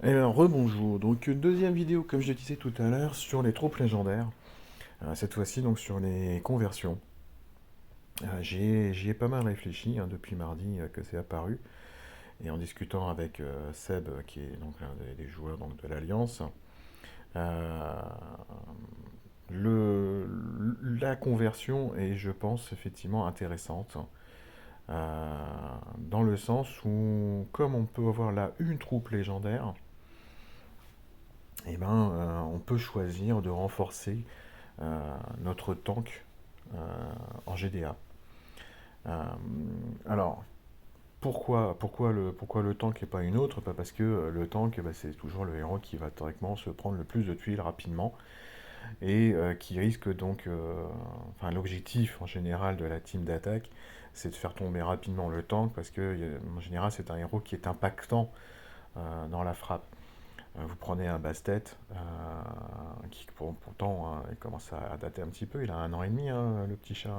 Eh bien, rebonjour. Donc, une deuxième vidéo, comme je le disais tout à l'heure, sur les troupes légendaires. Cette fois-ci, donc, sur les conversions. J'y ai pas mal réfléchi hein, depuis mardi que c'est apparu. Et en discutant avec Seb, qui est donc l'un des joueurs donc, de l'Alliance, euh, le, la conversion est, je pense, effectivement intéressante. euh, Dans le sens où, comme on peut avoir là une troupe légendaire, eh ben, on peut choisir de renforcer notre tank euh, en GDA. Euh, alors, pourquoi le tank et pas une autre? Pas parce que le tank, bah, c'est toujours le héros qui va théoriquement se prendre le plus de tuiles rapidement et qui risque donc. Enfin, l'objectif en général de la team d'attaque, c'est de faire tomber rapidement le tank parce que en général, c'est un héros qui est impactant dans la frappe. Vous prenez un Bastet, qui pourtant il commence à dater un petit peu, il a 1 an et demi, hein, le petit chat.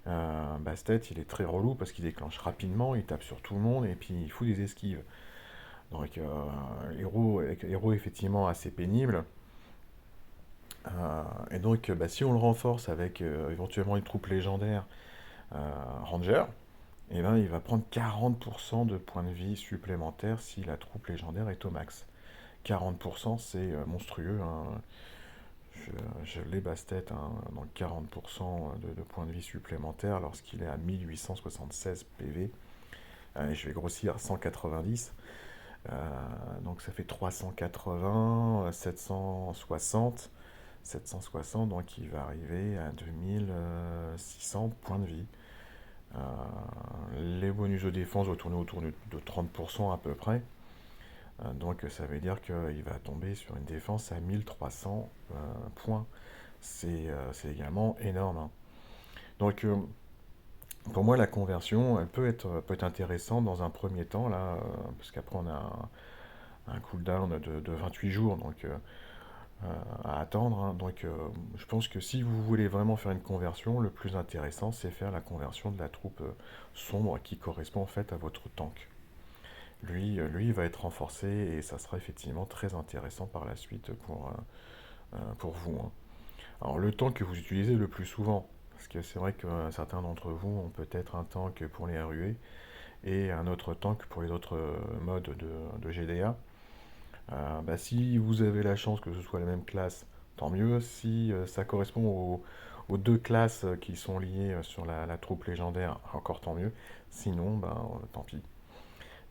Hein. Bastet, il est très relou parce qu'il déclenche rapidement, il tape sur tout le monde et puis il fout des esquives. Donc, héros effectivement assez pénible. Et donc, bah, si on le renforce avec éventuellement une troupe légendaire Ranger, eh ben, il va prendre 40% de points de vie supplémentaires si la troupe légendaire est au max. 40%, c'est monstrueux. Hein. Je l'ai Bastet, hein, donc 40% de points de vie supplémentaires lorsqu'il est à 1876 PV. Et je vais grossir 190. Euh, donc ça fait 380, 760. 760, donc il va arriver à 2600 points de vie. Les bonus de défense vont tourner autour de 30% à peu près. Donc ça veut dire qu'il va tomber sur une défense à 1300 points. C'est également énorme. Hein. Donc pour moi la conversion elle peut être intéressante dans un premier temps là, parce qu'après on a un cooldown de 28 jours à attendre. Hein. Donc je pense que si vous voulez vraiment faire une conversion, le plus intéressant c'est faire la conversion de la troupe sombre qui correspond en fait à votre tank. Lui il va être renforcé et ça sera effectivement très intéressant par la suite pour vous. Hein. Alors le tank que vous utilisez le plus souvent, parce que c'est vrai que certains d'entre vous ont peut-être un tank pour les RUE et un autre tank pour les autres modes de GDA. Bah, si vous avez la chance que ce soit la même classe, tant mieux. Si ça correspond aux deux classes qui sont liées sur la troupe légendaire, encore tant mieux. Sinon, ben, tant pis.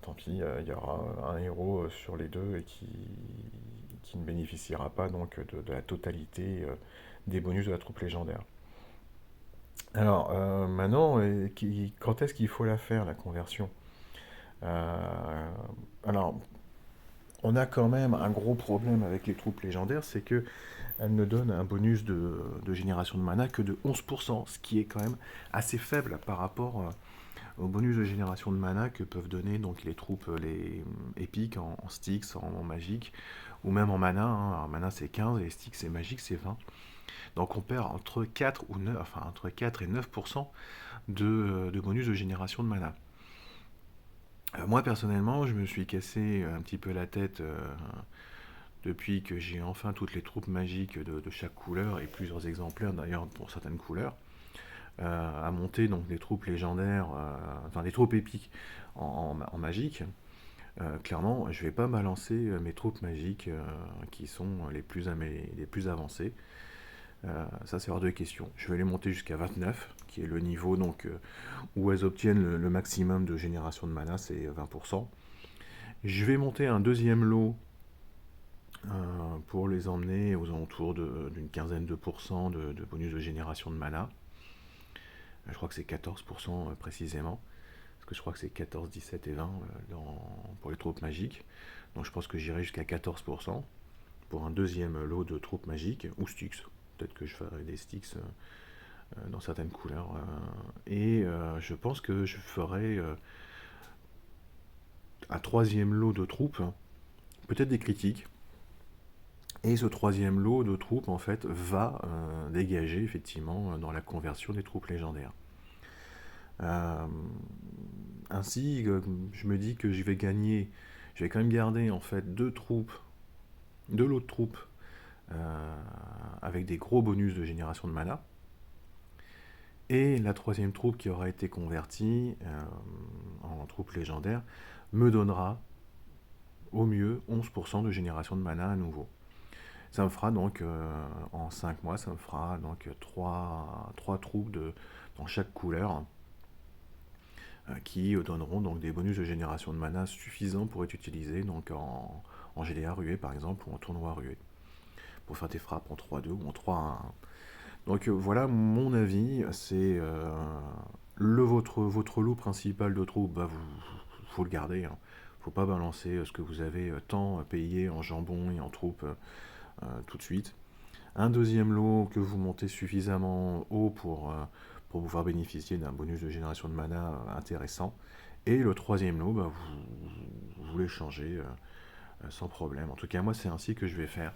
Tant pis, il y aura un héros sur les deux et qui ne bénéficiera pas donc de la totalité des bonus de la troupe légendaire. Alors, maintenant, quand est-ce qu'il faut la faire, la conversion? Euh, alors, on a quand même un gros problème avec les troupes légendaires, c'est que elles ne donnent un bonus de génération de mana que de 11%, ce qui est quand même assez faible par rapport au bonus de génération de mana que peuvent donner donc les troupes les épiques en Styx, en magique, ou même en mana. Hein. Alors, mana c'est 15 et Styx et magique c'est 20. Donc on perd entre 4 ou 9, enfin entre 4 et 9% de bonus de génération de mana. Moi personnellement, je me suis cassé un petit peu la tête depuis que j'ai enfin toutes les troupes magiques de chaque couleur et plusieurs exemplaires d'ailleurs pour certaines couleurs, à monter donc des troupes légendaires, enfin des troupes épiques en magique. Clairement, je vais pas balancer mes troupes magiques qui sont les plus avancées. Ça, c'est hors de question. Je vais les monter jusqu'à 29, qui est le niveau donc, où elles obtiennent le maximum de génération de mana, c'est 20%. Je vais monter un deuxième lot pour les emmener aux alentours d'une quinzaine de pourcents de bonus de génération de mana. Je crois que c'est 14% précisément, parce que je crois que c'est 14, 17 et 20 pour les troupes magiques. Donc je pense que j'irai jusqu'à 14% pour un deuxième lot de troupes magiques, ou Styx. Peut-être que je ferai des Styx dans certaines couleurs. Et je pense que je ferai un troisième lot de troupes, peut-être des critiques. Et ce troisième lot de troupes, en fait, va dégager, effectivement, dans la conversion des troupes légendaires. Euh, Ainsi, je me dis que je vais quand même garder en fait deux lots de troupes avec des gros bonus de génération de mana. Et la troisième troupe qui aura été convertie en troupe légendaire me donnera au mieux 11% de génération de mana à nouveau. Ça me fera donc, en 5 mois, ça me fera donc 3 troupes dans chaque couleur qui donneront donc des bonus de génération de mana suffisants pour être utilisés donc en GDA ruée par exemple ou en tournoi ruée pour faire des frappes en 3-2 ou en 3-1. Donc voilà mon avis, c'est votre lot principal de troupes, bah, faut le garder, hein. Faut pas balancer ce que vous avez tant payé en jambon et en troupes tout de suite. Un deuxième lot que vous montez suffisamment haut pour pouvoir bénéficier d'un bonus de génération de mana intéressant. Et le troisième lot, bah, vous l'échangez sans problème. En tout cas, moi, c'est ainsi que je vais faire.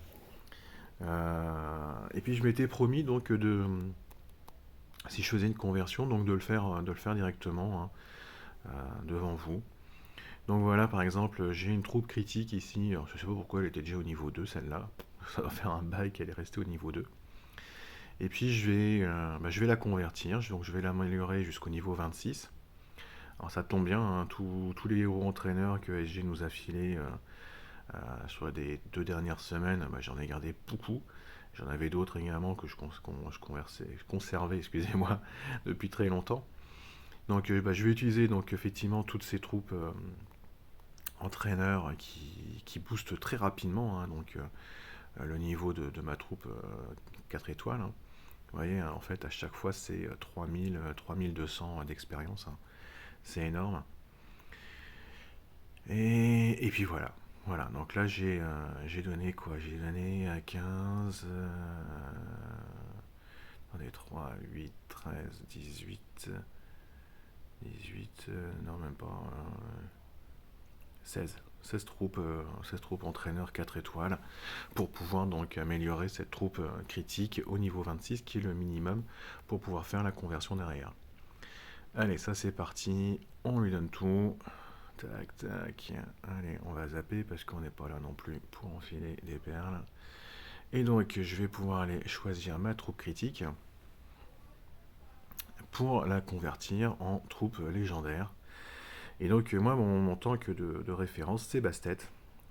Et puis, je m'étais promis donc si je faisais une conversion, donc de le faire directement hein, devant vous. Donc voilà, par exemple, j'ai une troupe critique ici. Alors, je sais pas pourquoi elle était déjà au niveau 2, celle-là. Ça va faire un bail qu'elle est restée au niveau 2. Et puis je vais la convertir, donc je vais l'améliorer jusqu'au niveau 26. Alors ça tombe bien, hein, tous les héros entraîneurs que SG nous a filés sur les 2 dernières semaines, bah, j'en ai gardé beaucoup. J'en avais d'autres également que je conservais, excusez-moi, depuis très longtemps. Donc bah, je vais utiliser donc effectivement toutes ces troupes entraîneurs qui boostent très rapidement, hein, donc le niveau de ma troupe 4 étoiles. Hein. Vous voyez, en fait, à chaque fois, c'est 3200 d'expérience. Hein. C'est énorme. Et puis voilà. Voilà, donc là, j'ai donné quoi? J'ai donné à 15... attendez, 3, 8, 13, 18... 18... non, même pas... 16. 16 troupes entraîneurs 4 étoiles pour pouvoir donc améliorer cette troupe critique au niveau 26 qui est le minimum pour pouvoir faire la conversion derrière. Allez, ça c'est parti, on lui donne tout. Tac, tac. Allez, on va zapper parce qu'on n'est pas là non plus pour enfiler des perles. Et donc je vais pouvoir aller choisir ma troupe critique pour la convertir en troupe légendaire. Et donc moi mon tank de référence c'est Bastet.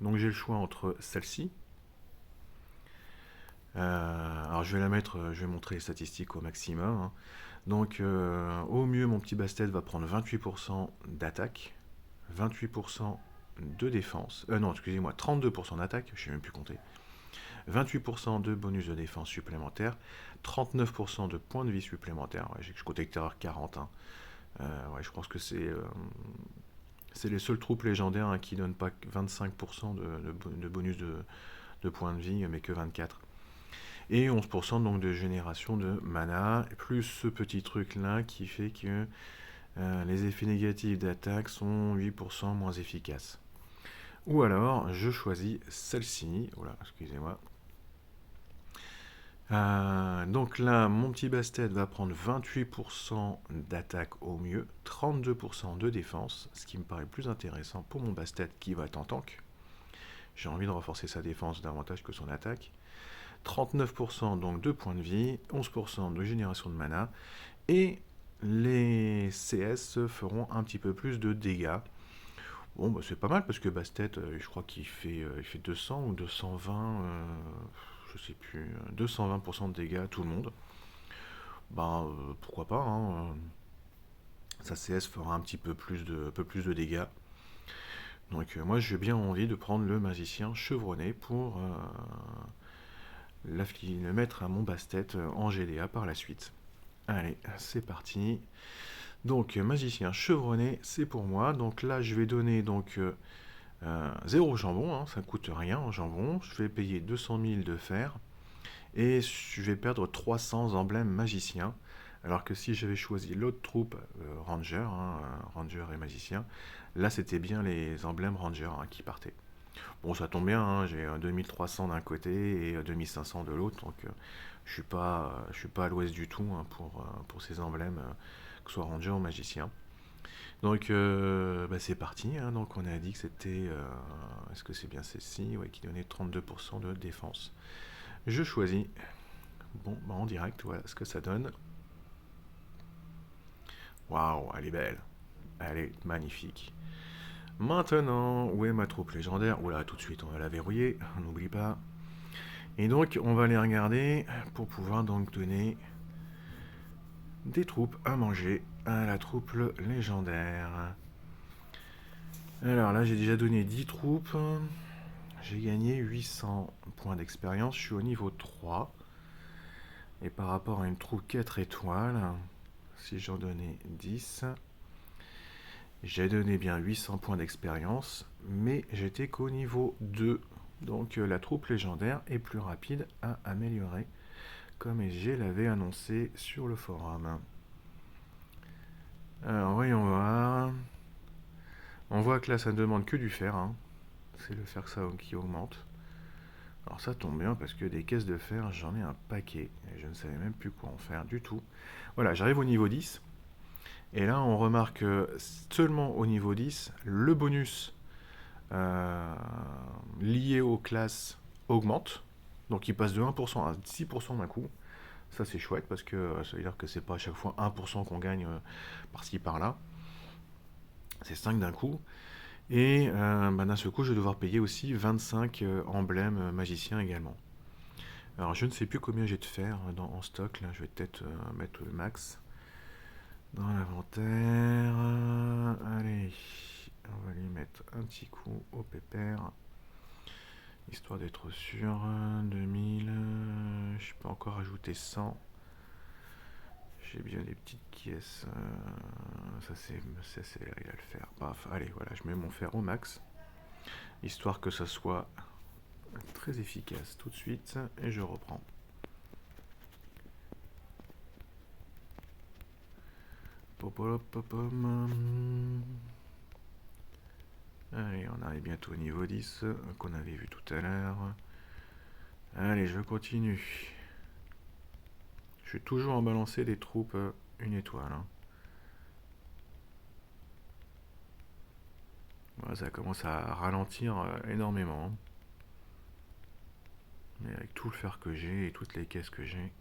Donc j'ai le choix entre celle-ci. Alors je vais montrer les statistiques au maximum. Hein. Donc au mieux mon petit Bastet va prendre 28% d'attaque, 28% de défense. Non excusez-moi, 32% d'attaque, je ne sais même plus compter. 28% de bonus de défense supplémentaire, 39% de points de vie supplémentaires. Ouais, je comptais que 40. Hein. Ouais, je pense que c'est les seules troupes légendaires hein, qui ne donnent pas 25% de bonus de points de vie, mais que 24. Et 11% donc de génération de mana, plus ce petit truc là qui fait que les effets négatifs d'attaque sont 8% moins efficaces. Ou alors, je choisis celle-ci. Voilà, excusez-moi. Donc là, mon petit Bastet va prendre 28% d'attaque au mieux, 32% de défense, ce qui me paraît plus intéressant pour mon Bastet qui va être en tank. J'ai envie de renforcer sa défense davantage que son attaque. 39% donc de points de vie, 11% de génération de mana, et les CS feront un petit peu plus de dégâts. Bon, bah, c'est pas mal parce que Bastet, je crois qu'il fait 200 ou 220, je sais plus, 220% de dégâts à tout le monde. Ben, pourquoi pas, hein, sa CS fera un peu plus de dégâts. Donc moi j'ai bien envie de prendre le magicien chevronné pour le mettre à mon Bastet en GDA par la suite. Allez, c'est parti. Donc magicien chevronné, c'est pour moi. Donc là je vais donner donc 0 jambon, hein, ça ne coûte rien en jambon. Je vais payer 200 000 de fer et je vais perdre 300 emblèmes magiciens. Alors que si j'avais choisi l'autre troupe, Ranger, hein, Ranger et magicien, là c'était bien les emblèmes Ranger hein, qui partaient. Bon, ça tombe bien, hein, j'ai 2300 d'un côté et 2500 de l'autre, donc je suis pas à l'ouest du tout hein, pour ces emblèmes, que ce soit Ranger ou magicien. Donc, bah, c'est parti, hein. Donc, on a dit que c'était... est-ce que c'est bien celle-ci? Ouais, qui donnait 32% de défense. Je choisis. Bon, bah, en direct, voilà ce que ça donne. Waouh, elle est belle. Elle est magnifique. Maintenant, où est ma troupe légendaire? Oula, tout de suite, on va la verrouiller, on n'oublie pas. Et donc, on va les regarder pour pouvoir donc donner des troupes à manger à la troupe légendaire. Alors là, j'ai déjà donné 10 troupes. J'ai gagné 800 points d'expérience. Je suis au niveau 3. Et par rapport à une troupe 4 étoiles, si j'en donnais 10, j'ai donné bien 800 points d'expérience, mais j'étais qu'au niveau 2. Donc la troupe légendaire est plus rapide à améliorer, comme SG l'avait annoncé sur le forum. Alors voyons voir. On voit que là ça ne demande que du fer, hein. C'est le fer qui augmente. Alors ça tombe bien parce que des caisses de fer, j'en ai un paquet. Et je ne savais même plus quoi en faire du tout. Voilà, j'arrive au niveau 10. Et là, on remarque seulement au niveau 10, le bonus euh, lié aux classes augmente. Donc il passe de 1% à 6% d'un coup. Ça c'est chouette parce que ça veut dire que c'est pas à chaque fois 1% qu'on gagne par-ci par-là. C'est 5 d'un coup. Et bah, d'un seul coup, je vais devoir payer aussi 25 emblèmes magiciens également. Alors je ne sais plus combien j'ai de fer en stock. Là, je vais peut-être mettre le max dans l'inventaire. Allez, on va lui mettre un petit coup au pépère. Histoire d'être sûr. 2000. Je peux encore ajouter 100. J'ai bien des petites caisses. Ça, c'est il va le faire. Paf, allez, voilà, je mets mon fer au max. Histoire que ça soit très efficace tout de suite. Et je reprends. Allez, on arrive bientôt au niveau 10 qu'on avait vu tout à l'heure. Allez, je continue. Je suis toujours en balancer des troupes une étoile, hein. Voilà, ça commence à ralentir énormément. Mais avec tout le fer que j'ai et toutes les caisses que j'ai,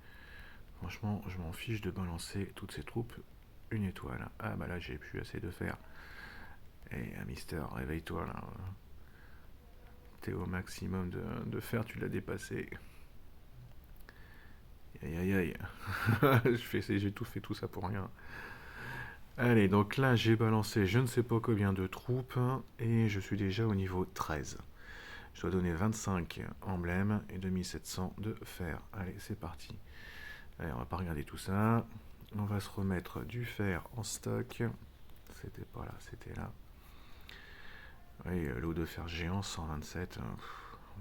franchement, je m'en fiche de balancer toutes ces troupes une étoile. Ah bah là, j'ai plus assez de fer. Eh, Mister, réveille-toi là. T'es au maximum de fer, tu l'as dépassé. Aïe aïe aïe. J'ai tout fait tout ça pour rien. Allez, donc là j'ai balancé je ne sais pas combien de troupes et je suis déjà au niveau 13. Je dois donner 25 emblèmes et 2700 de fer. Allez, c'est parti. Allez, on va pas regarder tout ça. On va se remettre du fer en stock. C'était pas là, c'était là. Oui, l'eau de fer géant 127.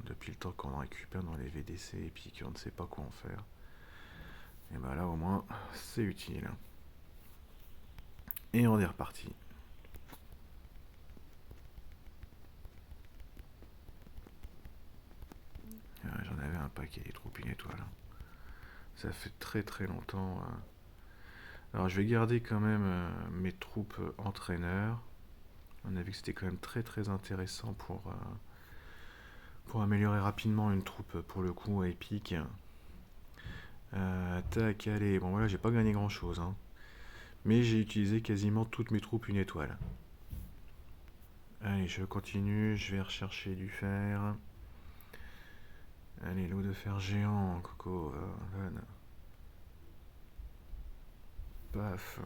Depuis le temps qu'on en récupère dans les VDC et puis qu'on ne sait pas quoi en faire. Et bah là au moins c'est utile. Et on est reparti. J'en avais un paquet, des troupes une étoile. Ça fait très très longtemps. Alors je vais garder quand même mes troupes entraîneurs. On a vu que c'était quand même très très intéressant pour améliorer rapidement une troupe pour le coup épique. Tac, allez. Bon voilà, j'ai pas gagné grand chose, hein. Mais j'ai utilisé quasiment toutes mes troupes une étoile. Allez, je continue, je vais rechercher du fer. Allez, l'eau de fer géant, Coco, donne. Paf.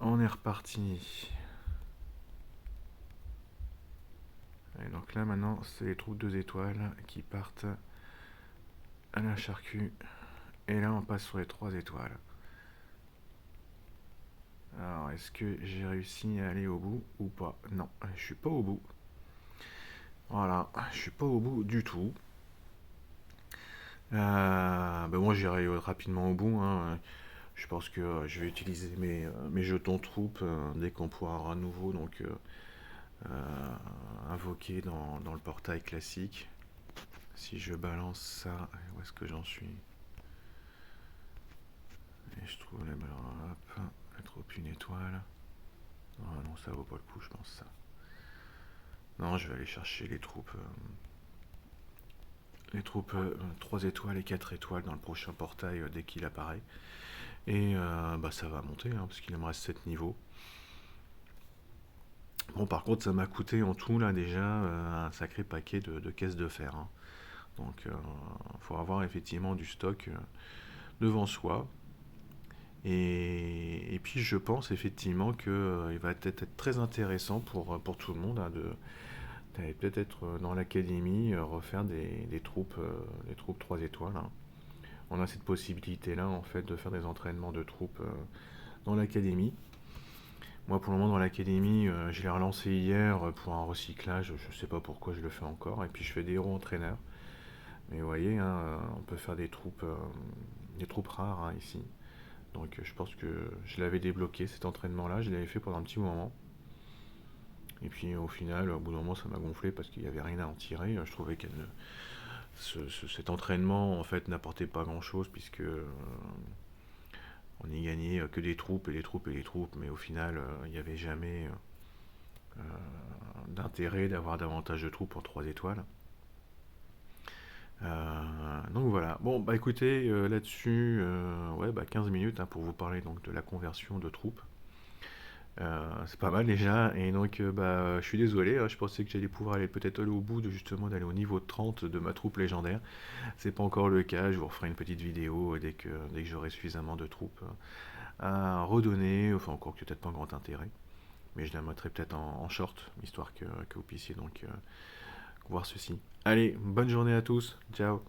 On est reparti. Et donc là maintenant, c'est les troupes 2 étoiles qui partent à la charcu. Et là, on passe sur les 3 étoiles. Alors, est-ce que j'ai réussi à aller au bout ou pas? Non, je suis pas au bout. Voilà, je suis pas au bout du tout. Moi, j'irai rapidement au bout, hein. Je pense que je vais utiliser mes jetons troupes dès qu'on pourra à nouveau donc invoquer dans le portail classique. Si je balance ça, où est-ce que j'en suis? Et je trouve la troupe une étoile. Ah non, ça vaut pas le coup, je pense ça. Non, je vais aller chercher les troupes 3 étoiles et 4 étoiles dans le prochain portail dès qu'il apparaît. Et bah ça va monter, hein, parce qu'il me reste 7 niveaux. Bon, par contre, ça m'a coûté en tout là déjà un sacré paquet de caisses de fer, hein. Donc, faut avoir effectivement du stock devant soi. Et puis, je pense effectivement que il va peut-être être très intéressant pour tout le monde, hein, d'aller peut-être dans l'académie refaire des troupes 3 étoiles, hein. On a cette possibilité-là en fait de faire des entraînements de troupes dans l'académie. Moi, pour le moment, dans l'académie, je l'ai relancé hier pour un recyclage. Je sais pas pourquoi je le fais encore. Et puis, je fais des héros entraîneurs. Mais vous voyez, hein, on peut faire des troupes rares, hein, ici. Donc, je pense que je l'avais débloqué cet entraînement-là. Je l'avais fait pendant un petit moment. Et puis, au final, au bout d'un moment, ça m'a gonflé parce qu'il n'y avait rien à en tirer. Je trouvais que cet entraînement, en fait, n'apportait pas grand-chose puisque on y gagnait que des troupes et des troupes et des troupes. Mais au final, il n'y avait jamais d'intérêt d'avoir davantage de troupes pour 3 étoiles. Donc voilà. Bon, bah écoutez, là-dessus, ouais, bah 15 minutes, hein, pour vous parler donc de la conversion de troupes. C'est pas mal déjà. Et donc, bah, je suis désolé, hein, je pensais que j'allais pouvoir aller au bout de justement d'aller au niveau 30 de ma troupe légendaire. C'est pas encore le cas. Je vous referai une petite vidéo dès que j'aurai suffisamment de troupes à redonner. Enfin, encore que peut-être pas un grand intérêt. Mais je la mettrai peut-être en short, histoire que vous puissiez donc voir ceci. Allez, bonne journée à tous. Ciao.